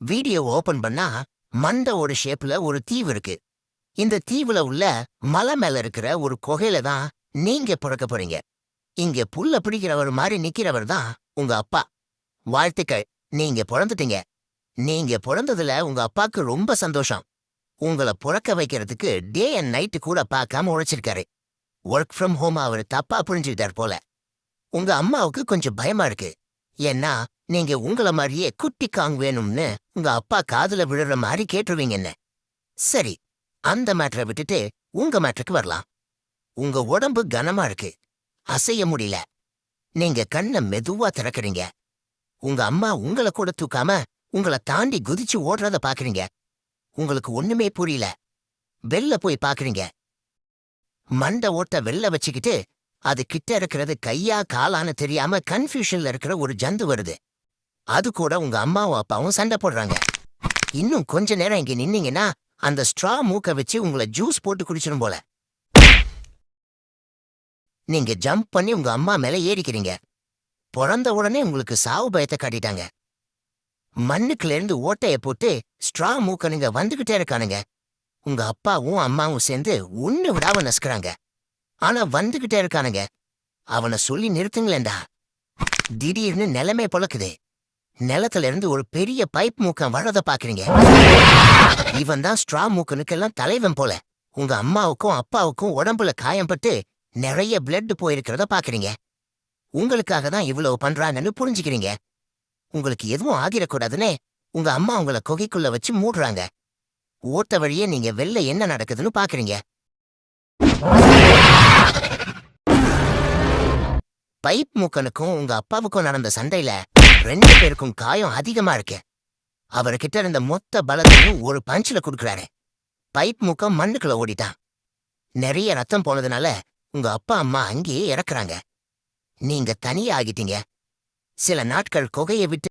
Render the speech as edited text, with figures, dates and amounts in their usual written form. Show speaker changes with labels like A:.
A: Video open பண்ணா மண்டோட ஷேப்ல ஒரு தீவு இருக்கு. இந்த தீவுல உள்ள மலை மேல இருக்கிற ஒரு குகையில தான் நீங்க பிறக்க போறீங்க. இங்க புல்ல பிடிக்கிறவர் மாதிரி நிக்கிறவர் தான் உங்க அப்பா. வாழ்த்துக்கள், நீங்க பிறந்துட்டீங்க. நீங்க பிறந்ததுல உங்க அப்பாக்கு ரொம்ப சந்தோஷம். உங்களை பிறக்க வைக்கிறதுக்கு டே அண்ட் நைட்டு கூட பார்க்காம உழைச்சிருக்காரு. ஒர்க் ஃப்ரம் ஹோம் அவர் தப்பா புரிஞ்சுக்கிட்டார் போல. உங்க அம்மாவுக்கு கொஞ்சம் பயமா இருக்கு. ஏன்னா நீங்க உங்கள மாதிரியே குட்டி காங் வேணும்னு உங்க அப்பா காதுல விழுற மாதிரி கேட்டுருவீங்கன்னு. சரி, அந்த மேட்டரை விட்டுட்டு உங்க மேட்டருக்கு வரலாம். உங்க உடம்பு கனமா இருக்கு, அசைய முடியல. நீங்க கண்ணை மெதுவா திறக்கறீங்க. உங்க அம்மா உங்களை கூட தூக்காம உங்களை தாண்டி குதிச்சு ஓடுறத பாக்குறீங்க. உங்களுக்கு ஒண்ணுமே புரியல. வெளில போய் பாக்குறீங்க. மண்டை ஓட்ட வெளில வச்சுக்கிட்டு அது கிட்ட இருக்கிறது கையா காலான்னு தெரியாம கன்ஃபியூஷன்ல இருக்கிற ஒரு ஜந்து வருது. அது கூட உங்க அம்மாவும் அப்பாவும் சண்டை போடுறாங்க. இன்னும் கொஞ்ச நேரம் இங்க நின்னீங்கன்னா அந்த ஸ்ட்ரா மூக்க வச்சு உங்களை ஜூஸ் போட்டு குடிச்சிடும் போல. நீங்க ஜம்ப் பண்ணி உங்க அம்மா மேல ஏறிக்கிறீங்க. பிறந்த உடனே உங்களுக்கு சாவு பயத்தை காட்டிட்டாங்க. மண்ணுக்குல இருந்து ஓட்டைய போட்டு ஸ்ட்ரா மூக்க நீங்க வந்துகிட்டே இருக்கானுங்க. உங்க அப்பாவும் அம்மாவும் சேர்ந்து ஒண்ணு விடாம நசுக்கிறாங்க. ஆனா வந்துகிட்டே இருக்கானுங்க. அவனை சொல்லி நிறுத்துங்களேண்டா. திடீர்னு நிலைமை பொழக்குது. நிலத்துல இருந்து ஒரு பெரிய பைப் மூக்கம் வர்றத பாக்குறீங்க. இவன் தான் ஸ்ட்ரா மூக்கனுக்கெல்லாம் தலைவன் போல. உங்க அம்மாவுக்கும் அப்பாவுக்கும் உடம்புல காயம்பட்டு நிறைய பிளட் போயிருக்கிறத பாக்குறீங்க. உங்களுக்காக தான் இவ்வளவு பண்றாங்கன்னு புரிஞ்சுக்கிறீங்க. உங்களுக்கு எதுவும் ஆகிடக்கூடாதுன்னு உங்க அம்மா உங்களை குகைக்குள்ள வச்சு மூடுறாங்க. ஓட்ட வழியே நீங்க வெளில என்ன நடக்குதுன்னு பாக்குறீங்க. பைப் மூக்கனுக்கும் உங்க அப்பாவுக்கும் நடந்த சண்டையில 2 பேருக்கும் காயம் அதிகமா இருக்கு. அவர்கிட்ட இருந்த மொத்த பலத்தையும் ஒரு பஞ்சில குடுக்குறாரு. பைப் மூக்கம் மண்ணுக்குள்ள ஓடிட்டான். நிறைய ரத்தம் போனதுனால உங்க அப்பா அம்மா அங்கேயே இறக்குறாங்க. நீங்க தனியா ஆகிட்டீங்க. சில நாட்கள் குகையை விட்டு